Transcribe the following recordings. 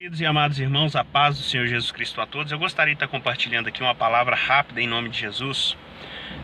Queridos e amados irmãos, a paz do Senhor Jesus Cristo a todos. Eu gostaria de estar compartilhando aqui uma palavra rápida em nome de Jesus.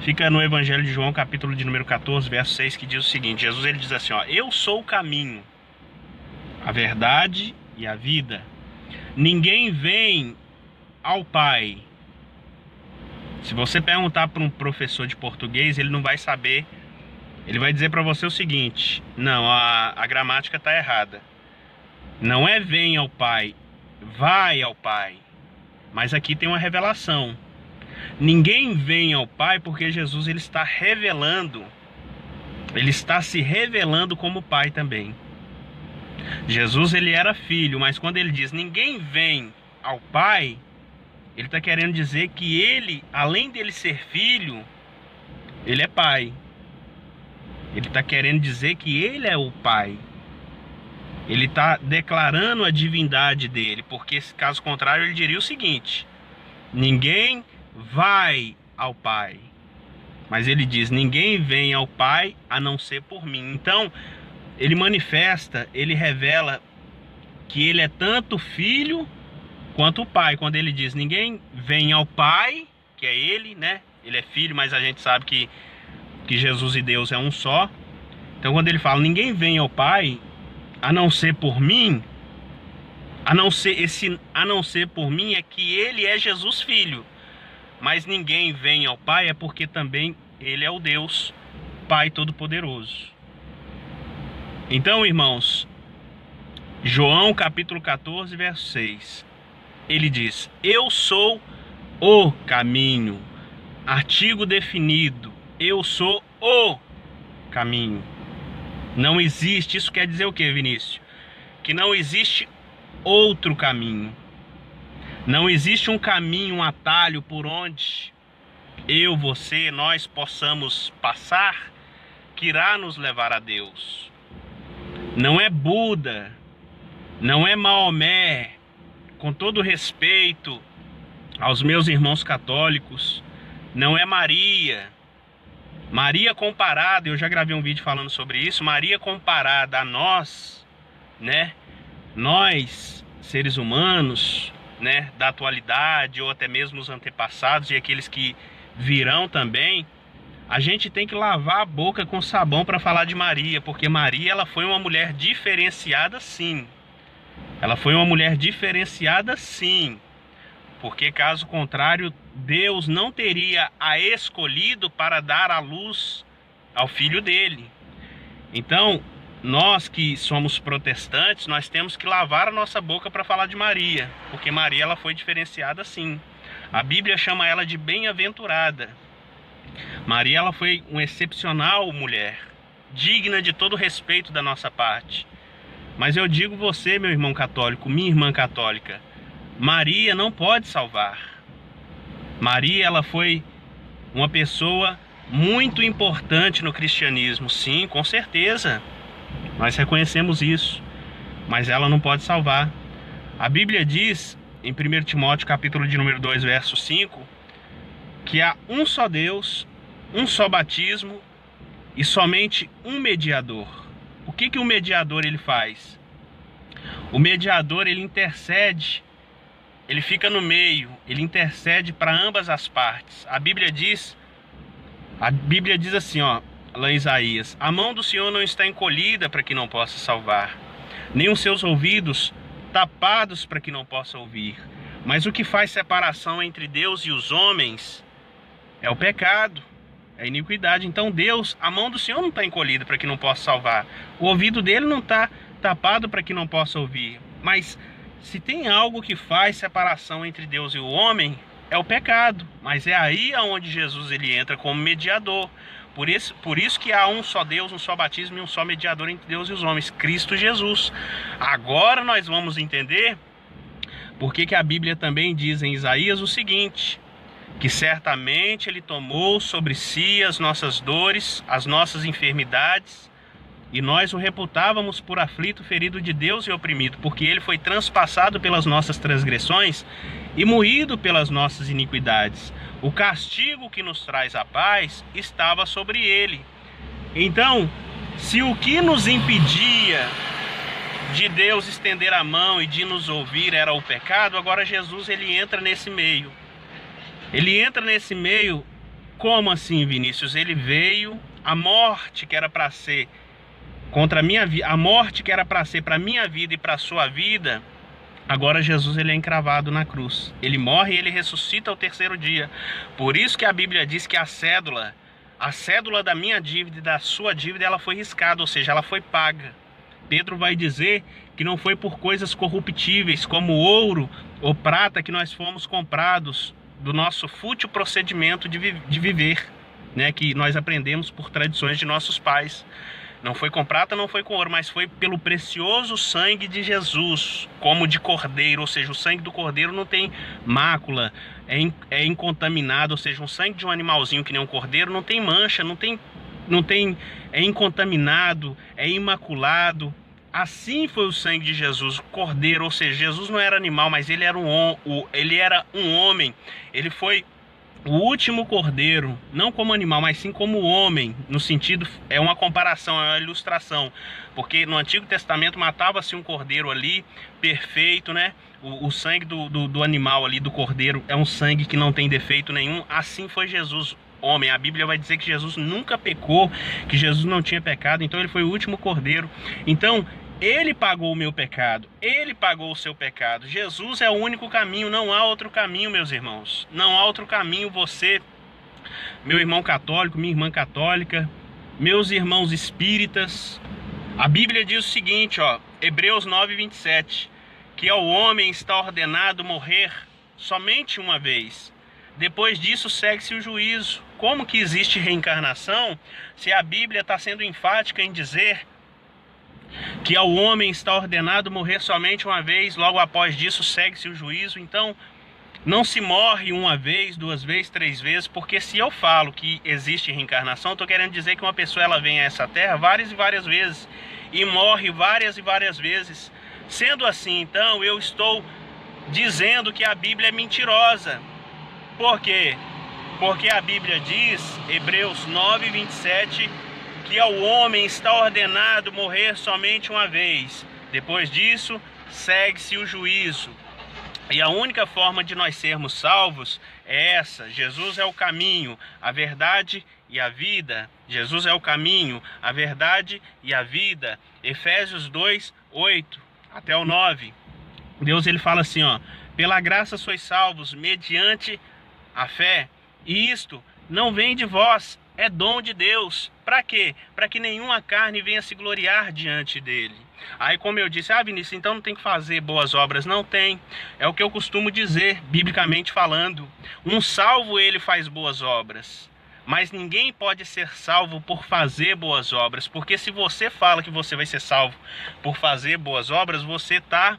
Fica no Evangelho de João, capítulo de número 14, verso 6, que diz o seguinte: Jesus ele diz assim, eu sou o caminho, a verdade e a vida. Ninguém vem ao Pai. Se você perguntar para um professor de português, ele não vai saber. Ele vai dizer para você o seguinte: não, a gramática está errada. Não é vem ao Pai, vai ao Pai. Mas aqui tem uma revelação. Ninguém vem ao Pai porque Jesus ele está revelando. Ele está se revelando como Pai também. Jesus ele era filho, mas quando ele diz ninguém vem ao Pai, ele está querendo dizer que ele, além dele ser filho, ele é Pai. Ele está querendo dizer que ele é o Pai. Ele está declarando a divindade dele, porque caso contrário ele diria o seguinte: ninguém vai ao Pai. Mas ele diz, ninguém vem ao Pai a não ser por mim. Então, ele manifesta, ele revela que ele é tanto filho quanto o Pai. Quando ele diz, ninguém vem ao Pai, que é ele, né? Ele é filho, mas a gente sabe que Jesus e Deus é um só. Então, quando ele fala, ninguém vem ao Pai a não ser por mim, a não ser por mim é que ele é Jesus filho. Mas ninguém vem ao Pai é porque também ele é o Deus Pai Todo-Poderoso. Então, irmãos, João capítulo 14, verso 6, ele diz, eu sou o caminho, artigo definido, eu sou o caminho. Não existe, isso quer dizer o que, Vinícius? Que não existe outro caminho. Não existe um caminho, um atalho por onde eu, você, nós possamos passar que irá nos levar a Deus. Não é Buda, não é Maomé, com todo respeito aos meus irmãos católicos, não é Maria. Maria comparada, eu já gravei um vídeo falando sobre isso, Maria comparada a nós, né? Nós, seres humanos, né, da atualidade ou até mesmo os antepassados e aqueles que virão também, a gente tem que lavar a boca com sabão para falar de Maria, porque Maria ela foi uma mulher diferenciada sim. Ela foi uma mulher diferenciada sim. Porque caso contrário, Deus não teria a escolhido para dar a luz ao filho dele. Então, nós que somos protestantes, nós temos que lavar a nossa boca para falar de Maria, porque Maria ela foi diferenciada sim. A Bíblia chama ela de bem-aventurada. Maria ela foi uma excepcional mulher, digna de todo respeito da nossa parte. Mas eu digo você, meu irmão católico, minha irmã católica, Maria não pode salvar. Maria ela foi uma pessoa muito importante no cristianismo, sim, com certeza. Nós reconhecemos isso, mas ela não pode salvar. A Bíblia diz, em 1 Timóteo capítulo de número 2, verso 5, que há um só Deus, um só batismo e somente um mediador. O que o mediador ele faz? O mediador ele intercede, ele fica no meio, ele intercede para ambas as partes. A Bíblia diz assim, lá em Isaías, a mão do Senhor não está encolhida para que não possa salvar, nem os seus ouvidos tapados para que não possa ouvir. Mas o que faz separação entre Deus e os homens é o pecado, é a iniquidade. Então Deus, a mão do Senhor não está encolhida para que não possa salvar, o ouvido dele não está tapado para que não possa ouvir. Mas se tem algo que faz separação entre Deus e o homem, é o pecado. Mas é aí onde Jesus ele entra como mediador. Por isso que há um só Deus, um só batismo e um só mediador entre Deus e os homens, Cristo Jesus. Agora nós vamos entender porque que a Bíblia também diz em Isaías o seguinte, que certamente ele tomou sobre si as nossas dores, as nossas enfermidades, e nós o reputávamos por aflito, ferido de Deus e oprimido, porque ele foi transpassado pelas nossas transgressões e moído pelas nossas iniquidades. O castigo que nos traz a paz estava sobre ele. Então, se o que nos impedia de Deus estender a mão e de nos ouvir era o pecado, agora Jesus ele entra nesse meio. Ele entra nesse meio, como assim, Vinícius? Ele veio, a morte que era para ser contra a minha vida, a morte que era para ser para minha vida e para a sua vida, agora Jesus ele é encravado na cruz. Ele morre e ele ressuscita ao terceiro dia. Por isso que a Bíblia diz que a cédula da minha dívida e da sua dívida, ela foi riscada, ou seja, ela foi paga. Pedro vai dizer que não foi por coisas corruptíveis, como ouro ou prata, que nós fomos comprados do nosso fútil procedimento de viver, né? Que nós aprendemos por tradições de nossos pais. Não foi com prata, não foi com ouro, mas foi pelo precioso sangue de como de cordeiro, ou seja, o sangue do cordeiro não tem mácula, é incontaminado, ou seja, um sangue de um animalzinho que nem um cordeiro não tem mancha, é incontaminado, é imaculado. Assim foi o sangue de Jesus, o cordeiro, ou seja, Jesus não era animal, mas ele era um homem, ele foi o último cordeiro, não como animal, mas sim como homem, no sentido, é uma comparação, é uma ilustração, porque no Antigo Testamento matava-se um cordeiro ali, perfeito, né? O sangue do animal ali, do cordeiro, é um sangue que não tem defeito nenhum. Assim foi Jesus, homem. A Bíblia vai dizer que Jesus nunca pecou, que Jesus não tinha pecado, então ele foi o último cordeiro. Então, ele pagou o meu pecado, ele pagou o seu pecado. Jesus é o único caminho, não há outro caminho, meus irmãos. Não há outro caminho. Você, meu irmão católico, minha irmã católica, meus irmãos espíritas, a Bíblia diz o seguinte, ó, Hebreus 9:27, que ao homem está ordenado morrer somente uma vez. Depois disso segue-se o juízo. Como que existe reencarnação se a Bíblia está sendo enfática em dizer que ao homem está ordenado morrer somente uma vez, logo após disso segue-se o juízo? Então, não se morre uma vez, duas vezes, três vezes, porque se eu falo que existe reencarnação, estou querendo dizer que uma pessoa ela vem a essa terra várias e várias vezes e morre várias e várias vezes. Sendo assim, então, eu estou dizendo que a Bíblia é mentirosa. Por quê? Porque a Bíblia diz, Hebreus 9:27, que ao homem está ordenado morrer somente uma vez. Depois disso, segue-se o juízo. E a única forma de nós sermos salvos é essa. Jesus é o caminho, a verdade e a vida. Jesus é o caminho, a verdade e a vida. Efésios 2:8 até o 9. Deus ele fala assim, ó: pela graça sois salvos mediante a fé. E isto não vem de vós, é dom de Deus. Para quê? Para que nenhuma carne venha se gloriar diante dele. Aí, como eu disse, Vinícius, então não tem que fazer boas obras. Não tem. É o que eu costumo dizer, biblicamente falando. Um salvo, ele faz boas obras. Mas ninguém pode ser salvo por fazer boas obras. Porque se você fala que você vai ser salvo por fazer boas obras, você está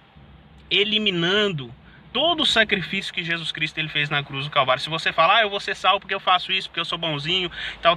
eliminando todo o sacrifício que Jesus Cristo ele fez na cruz do Calvário. Se você falar, eu vou ser salvo porque eu faço isso, porque eu sou bonzinho, tal,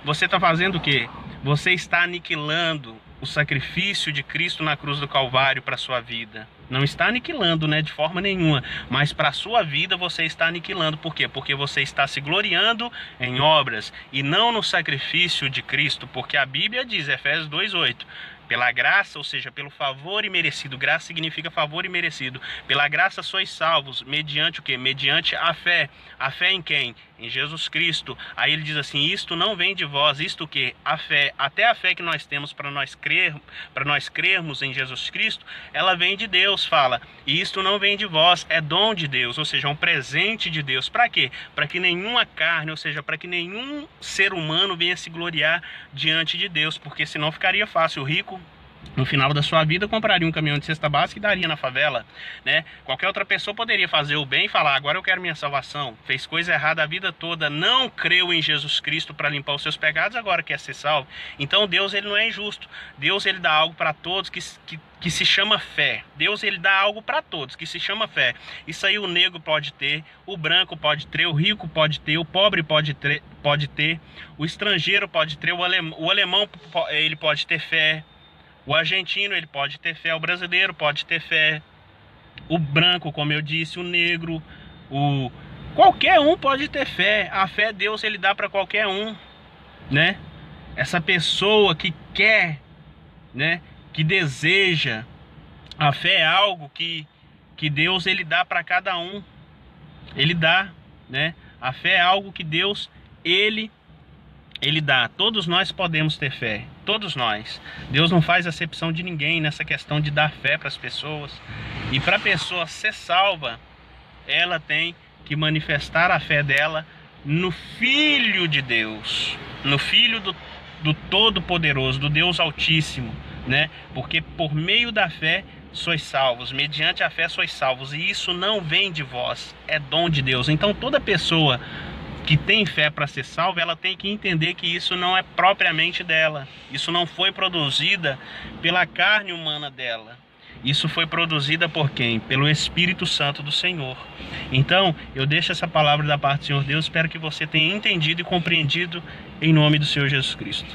você está fazendo o quê? Você está aniquilando o sacrifício de Cristo na cruz do Calvário para a sua vida. Não está aniquilando, né, de forma nenhuma, mas para a sua vida você está aniquilando. Por quê? Porque você está se gloriando em obras e não no sacrifício de Cristo, porque a Bíblia diz, Efésios 2:8, pela graça, ou seja, pelo favor imerecido. Graça significa favor imerecido. Pela graça sois salvos, mediante o quê? Mediante a fé. A fé em quem? Em Jesus Cristo. Aí ele diz assim, isto não vem de vós, isto o quê? A fé. Até a fé que nós temos para nós crermos em Jesus Cristo, ela vem de Deus, fala. E isto não vem de vós, é dom de Deus, ou seja, um presente de Deus. Para quê? Para que nenhuma carne, ou seja, para que nenhum ser humano venha se gloriar diante de Deus, porque senão ficaria fácil. O rico, no final da sua vida, compraria um caminhão de cesta básica e daria na favela, né? Qualquer outra pessoa poderia fazer o bem e falar, agora eu quero minha salvação. Fez coisa errada a vida toda, não creu em Jesus Cristo para limpar os seus pecados, agora quer ser salvo. Então Deus ele não é injusto. Deus ele dá algo para todos que se chama fé. Deus ele dá algo para todos que se chama fé. Isso aí o negro pode ter, o branco pode ter, o rico pode ter, o pobre pode ter, o estrangeiro pode ter, o alemão ele pode ter fé. O argentino ele pode ter fé, o brasileiro pode ter fé, o branco, como eu disse, o negro, qualquer um pode ter fé. A fé Deus ele dá para qualquer um, né? Essa pessoa que quer, né, que deseja. A fé é algo que Deus ele dá para cada um. Ele dá, né? A fé é algo que Deus ele dá. Todos nós podemos ter fé. Todos nós. Deus não faz acepção de ninguém nessa questão de dar fé para as pessoas. E para a pessoa ser salva, ela tem que manifestar a fé dela no Filho de Deus, no Filho do Todo-Poderoso, do Deus Altíssimo, né? Porque por meio da fé sois salvos, mediante a fé sois salvos, e isso não vem de vós, é dom de Deus. Então toda pessoa que tem fé para ser salva, ela tem que entender que isso não é propriamente dela, isso não foi produzida pela carne humana dela. Isso foi produzida por quem? Pelo Espírito Santo do Senhor. Então, eu deixo essa palavra da parte do Senhor Deus. Espero que você tenha entendido e compreendido em nome do Senhor Jesus Cristo.